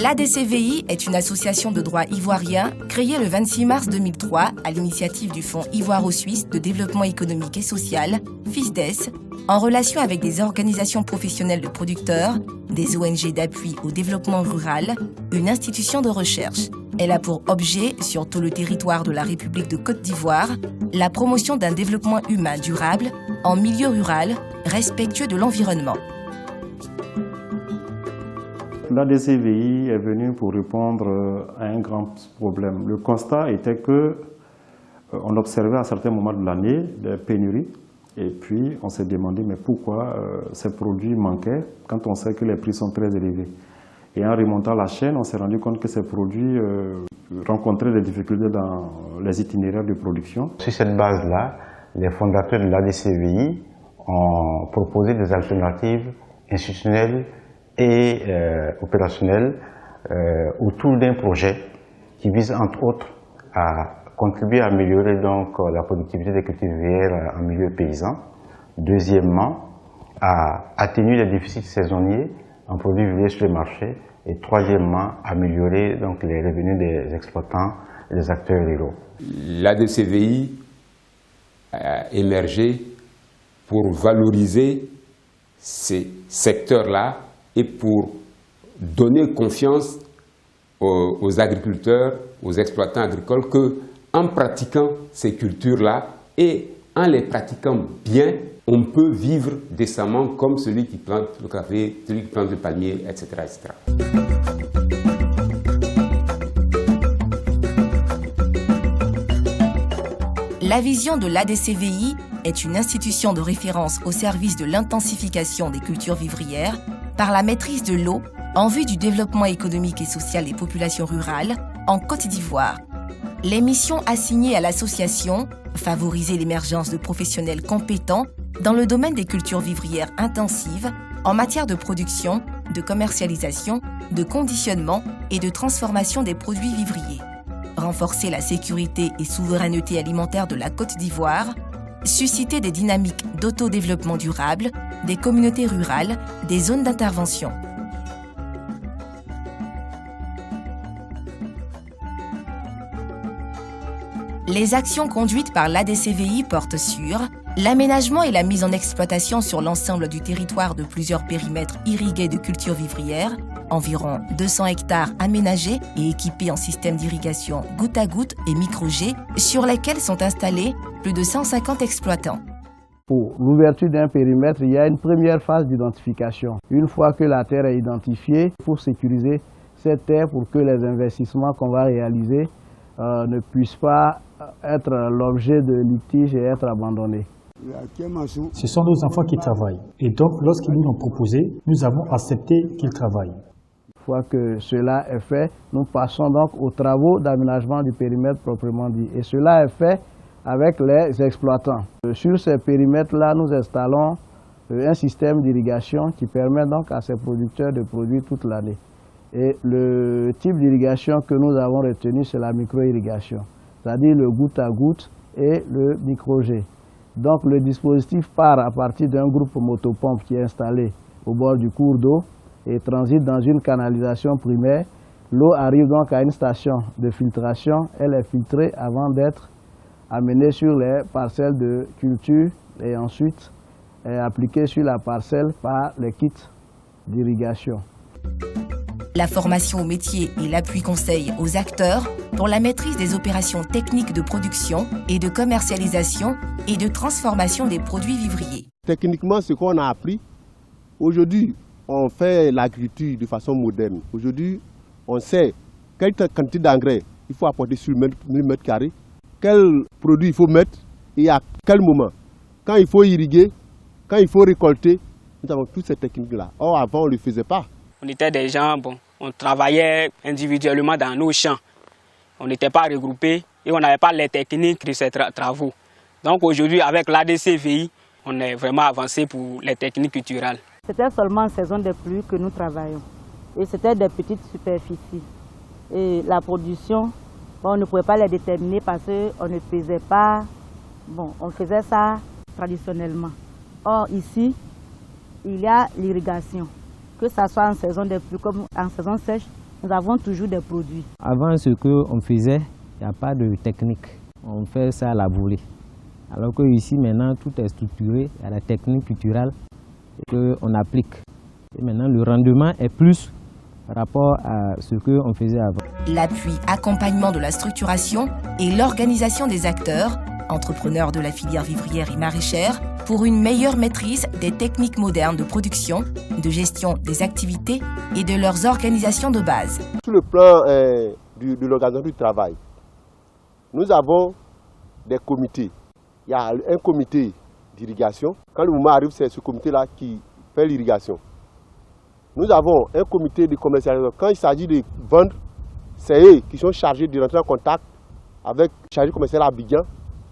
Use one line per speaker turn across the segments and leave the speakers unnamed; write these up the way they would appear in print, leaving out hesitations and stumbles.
L'ADCVI est une association de droit ivoirien créée le 26 mars 2003 à l'initiative du Fonds ivoiro-suisse de développement économique et social, FISDES, en relation avec des organisations professionnelles de producteurs, des ONG d'appui au développement rural, une institution de recherche. Elle a pour objet, sur tout le territoire de la République de Côte d'Ivoire, la promotion d'un développement humain durable en milieu rural, respectueux de l'environnement.
L'ADCVI est venue pour répondre à un grand problème. Le constat était que on observait à certains moments de l'année des pénuries et puis on s'est demandé mais pourquoi ces produits manquaient quand on sait que les prix sont très élevés. Et en remontant la chaîne, on s'est rendu compte que ces produits rencontraient des difficultés dans les itinéraires de production.
Sur cette base-là, les fondateurs de l'ADCVI ont proposé des alternatives institutionnelles et opérationnel autour d'un projet qui vise entre autres à contribuer à améliorer donc la productivité des cultures vivrières en milieu paysan. Deuxièmement, à atténuer les déficits saisonniers en produits vivriers sur le marché. Et troisièmement, améliorer donc les revenus des exploitants et des acteurs ruraux.
L'ADCVI a émergé pour valoriser ces secteurs-là et pour donner confiance aux agriculteurs, aux exploitants agricoles, qu'en pratiquant ces cultures-là et en les pratiquant bien, on peut vivre décemment comme celui qui plante le café, celui qui plante le palmier, etc., etc.
La vision de l'ADCVI est une institution de référence au service de l'intensification des cultures vivrières par la maîtrise de l'eau en vue du développement économique et social des populations rurales en Côte d'Ivoire. Les missions assignées à l'association, favoriser l'émergence de professionnels compétents dans le domaine des cultures vivrières intensives en matière de production, de commercialisation, de conditionnement et de transformation des produits vivriers. Renforcer la sécurité et souveraineté alimentaire de la Côte d'Ivoire, susciter des dynamiques d'autodéveloppement durable, des communautés rurales, des zones d'intervention. Les actions conduites par l'ADCVI portent sur l'aménagement et la mise en exploitation sur l'ensemble du territoire de plusieurs périmètres irrigués de cultures vivrières, environ 200 hectares aménagés et équipés en système d'irrigation goutte à goutte et micro-jet, sur lesquels sont installés plus de 150 exploitants.
Pour l'ouverture d'un périmètre, il y a une première phase d'identification. Une fois que la terre est identifiée, il faut sécuriser cette terre pour que les investissements qu'on va réaliser ne puissent pas être l'objet de litiges et être abandonnés.
Ce sont nos enfants qui travaillent. Et donc, lorsqu'ils nous l'ont proposé, nous avons accepté qu'ils travaillent.
Une fois que cela est fait, nous passons donc aux travaux d'aménagement du périmètre proprement dit. Et cela est fait avec les exploitants. Sur ces périmètres-là, nous installons un système d'irrigation qui permet donc à ces producteurs de produire toute l'année. Et le type d'irrigation que nous avons retenu, c'est la micro-irrigation, c'est-à-dire le goutte à goutte et le micro-jet. Donc le dispositif part à partir d'un groupe motopompe qui est installé au bord du cours d'eau et transite dans une canalisation primaire. L'eau arrive donc à une station de filtration. Elle est filtrée avant d'être amenée sur les parcelles de culture et ensuite est appliquée sur la parcelle par les kits d'irrigation.
La formation au métier et l'appui conseil aux acteurs pour la maîtrise des opérations techniques de production et de commercialisation et de transformation des produits vivriers.
Techniquement, ce qu'on a appris, aujourd'hui, on fait l'agriculture de façon moderne. Aujourd'hui, on sait quelle quantité d'engrais il faut apporter sur le mètre carré, quel produit il faut mettre et à quel moment. Quand il faut irriguer, quand il faut récolter, nous avons toutes ces techniques-là. Or, avant, on ne le faisait pas.
On était des gens, on travaillait individuellement dans nos champs. On n'était pas regroupés et on n'avait pas les techniques de ces travaux. Donc aujourd'hui, avec l'ADCVI, on est vraiment avancé pour les techniques culturelles.
C'était seulement en saison de pluie que nous travaillons. Et c'était des petites superficies. Et la production, on ne pouvait pas les déterminer parce qu'on ne faisait pas... on faisait ça traditionnellement. Or ici, il y a l'irrigation. Que ce soit en saison de pluie comme en saison sèche, nous avons toujours des produits.
Avant, ce qu'on faisait, il n'y a pas de technique. On fait ça à la volée. Alors que ici, maintenant, tout est structuré. Il y a la technique culturelle qu'on applique. Et maintenant, le rendement est plus par rapport à ce qu'on faisait avant.
L'appui, accompagnement de la structuration et l'organisation des acteurs, entrepreneurs de la filière vivrière et maraîchère, pour une meilleure maîtrise des techniques modernes de production, de gestion des activités et de leurs organisations de base.
Sur le plan de l'organisation du travail, nous avons des comités. Il y a un comité d'irrigation. Quand le moment arrive, c'est ce comité-là qui fait l'irrigation. Nous avons un comité de commercialisation. Quand il s'agit de vendre, c'est eux qui sont chargés de rentrer en contact avec le chargé commercial à Abidjan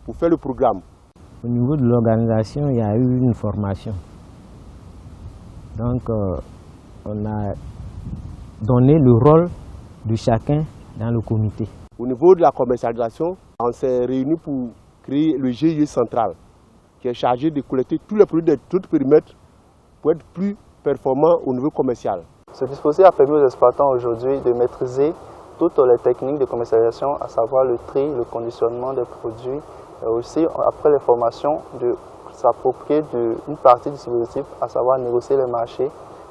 pour faire le programme.
Au niveau de l'organisation, il y a eu une formation. Donc, on a donné le rôle de chacun dans le comité.
Au niveau de la commercialisation, on s'est réunis pour créer le GIE central, qui est chargé de collecter tous les produits de tout périmètre pour être plus performant au niveau commercial.
Ce dispositif a permis aux exploitants aujourd'hui de maîtriser toutes les techniques de commercialisation, à savoir le tri, le conditionnement des produits, et aussi après les formations de s'approprier d'une partie du dispositif, à savoir négocier les marchés,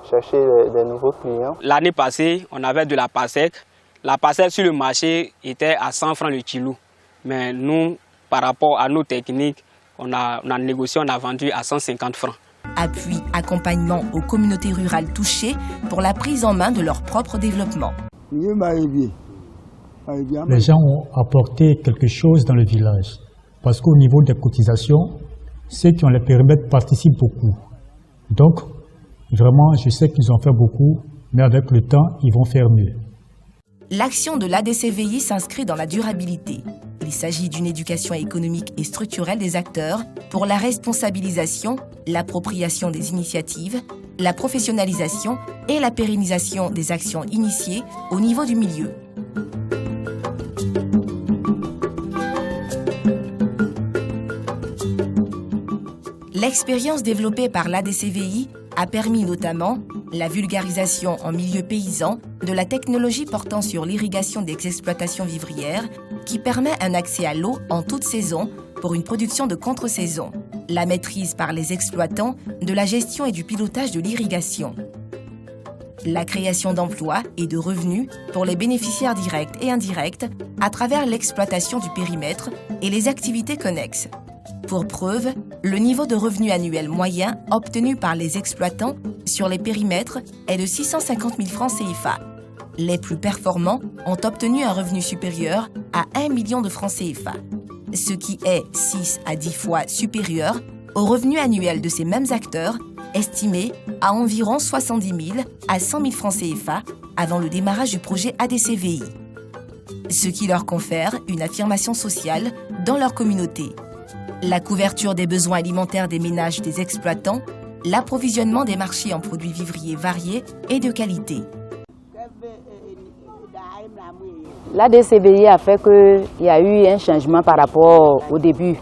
chercher des nouveaux clients.
L'année passée, on avait de la PASEC. La PASEC sur le marché était à 100 francs le kilo. Mais nous, par rapport à nos techniques, on a négocié, on a vendu à 150 francs.
Appui, accompagnement aux communautés rurales touchées pour la prise en main de leur propre développement.
Les gens ont apporté quelque chose dans le village. Parce qu'au niveau des cotisations, ceux qui ont les périmètres participent beaucoup. Donc, vraiment, je sais qu'ils ont fait beaucoup, mais avec le temps, ils vont faire mieux.
L'action de l'ADCVI s'inscrit dans la durabilité. Il s'agit d'une éducation économique et structurelle des acteurs pour la responsabilisation, l'appropriation des initiatives, la professionnalisation et la pérennisation des actions initiées au niveau du milieu. L'expérience développée par l'ADCVI a permis notamment la vulgarisation en milieu paysan de la technologie portant sur l'irrigation des exploitations vivrières qui permet un accès à l'eau en toute saison pour une production de contre-saison, la maîtrise par les exploitants de la gestion et du pilotage de l'irrigation, la création d'emplois et de revenus pour les bénéficiaires directs et indirects à travers l'exploitation du périmètre et les activités connexes. Pour preuve, le niveau de revenu annuel moyen obtenu par les exploitants sur les périmètres est de 650 000 francs CFA. Les plus performants ont obtenu un revenu supérieur à 1 million de francs CFA, ce qui est 6 à 10 fois supérieur au revenu annuel de ces mêmes acteurs, estimé à environ 70 000 à 100 000 francs CFA avant le démarrage du projet ADCVI, ce qui leur confère une affirmation sociale dans leur communauté. La couverture des besoins alimentaires des ménages des exploitants, l'approvisionnement des marchés en produits vivriers variés et de qualité.
L'ADCVI a fait qu'il y a eu un changement par rapport au début.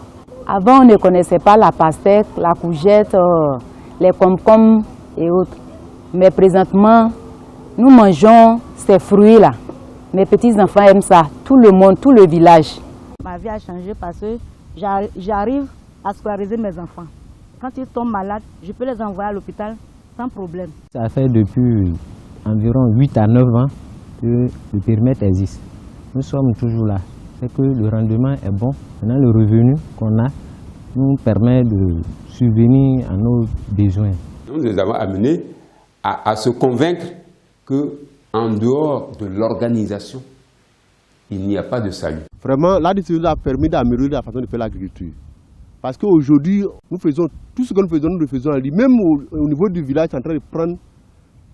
Avant, on ne connaissait pas la pastèque, la courgette, les concombres et autres. Mais présentement, nous mangeons ces fruits-là. Mes petits-enfants aiment ça, tout le monde, tout le village. Ma vie a changé parce que j'arrive à scolariser mes enfants. Quand ils tombent malades, je peux les envoyer à l'hôpital sans problème.
Ça fait depuis environ 8 à 9 ans que le périmètre existe. Nous sommes toujours là. C'est que le rendement est bon. Maintenant, le revenu qu'on a nous permet de subvenir à nos besoins.
Nous les avons amenés à se convaincre qu'en dehors de l'organisation, il n'y a pas de salut.
Vraiment, l'ADCVI a permis d'améliorer la façon de faire l'agriculture. Parce qu'aujourd'hui, nous faisons tout ce que nous le faisons en ligne. Même au niveau du village, en train de prendre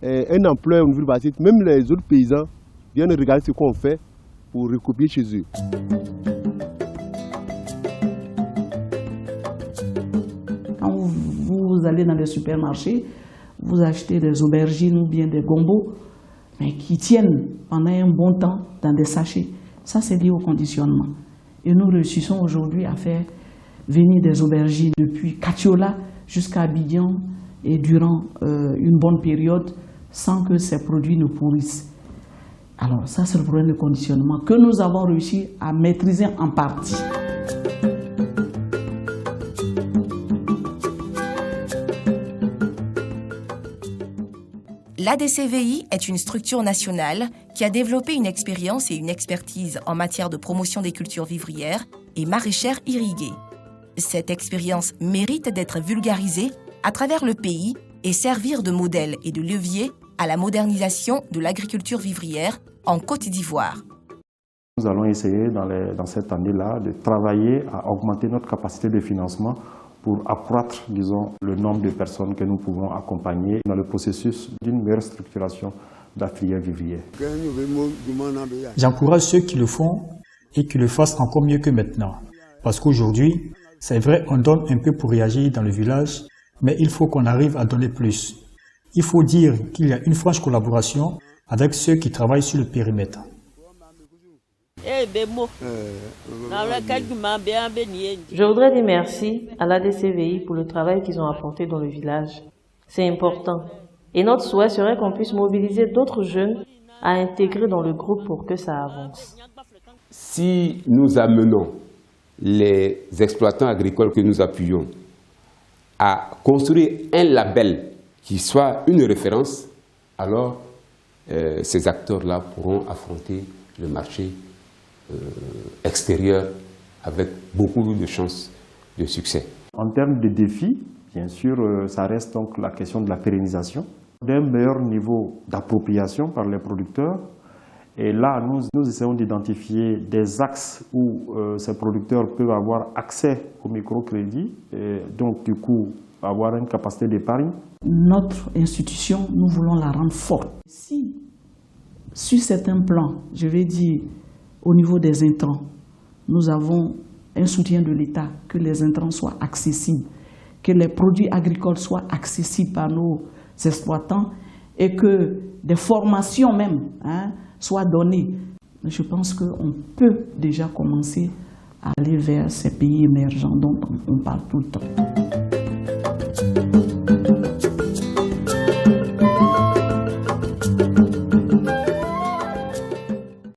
un emploi au niveau du bâtiment. Même les autres paysans viennent regarder ce qu'on fait pour recopier chez eux.
Quand vous allez dans les supermarchés, vous achetez des aubergines ou bien des gombos, mais qui tiennent pendant un bon temps dans des sachets. Ça, c'est lié au conditionnement. Et nous réussissons aujourd'hui à faire venir des aubergines depuis Katiola jusqu'à Abidjan et durant une bonne période sans que ces produits ne pourrissent. Alors ça, c'est le problème de conditionnement que nous avons réussi à maîtriser en partie.
L'ADCVI est une structure nationale qui a développé une expérience et une expertise en matière de promotion des cultures vivrières et maraîchères irriguées. Cette expérience mérite d'être vulgarisée à travers le pays et servir de modèle et de levier à la modernisation de l'agriculture vivrière en Côte d'Ivoire.
Nous allons essayer dans cette année-là de travailler à augmenter notre capacité de financement pour accroître, disons, le nombre de personnes que nous pouvons accompagner dans le processus d'une meilleure structuration de la filière vivrière.
J'encourage ceux qui le font et qui le fassent encore mieux que maintenant. Parce qu'aujourd'hui, c'est vrai, on donne un peu pour réagir dans le village, mais il faut qu'on arrive à donner plus. Il faut dire qu'il y a une franche collaboration avec ceux qui travaillent sur le périmètre.
Je voudrais dire merci à l'ADCVI pour le travail qu'ils ont apporté dans le village. C'est important. Et notre souhait serait qu'on puisse mobiliser d'autres jeunes à intégrer dans le groupe pour que ça avance.
Si nous amenons les exploitants agricoles que nous appuyons à construire un label qui soit une référence, alors ces acteurs-là pourront affronter le marché extérieur avec beaucoup de chances de succès.
En termes de défis, bien sûr, ça reste donc la question de la pérennisation, d'un meilleur niveau d'appropriation par les producteurs. Et là, nous essayons d'identifier des axes où ces producteurs peuvent avoir accès au microcrédit et donc du coup avoir une capacité d'épargne.
Notre institution, nous voulons la rendre forte. Si, sur certains plans, je vais dire, au niveau des intrants, nous avons un soutien de l'État, que les intrants soient accessibles, que les produits agricoles soient accessibles par nos exploitants et que des formations même soient données. Je pense qu'on peut déjà commencer à aller vers ces pays émergents dont on parle tout le temps.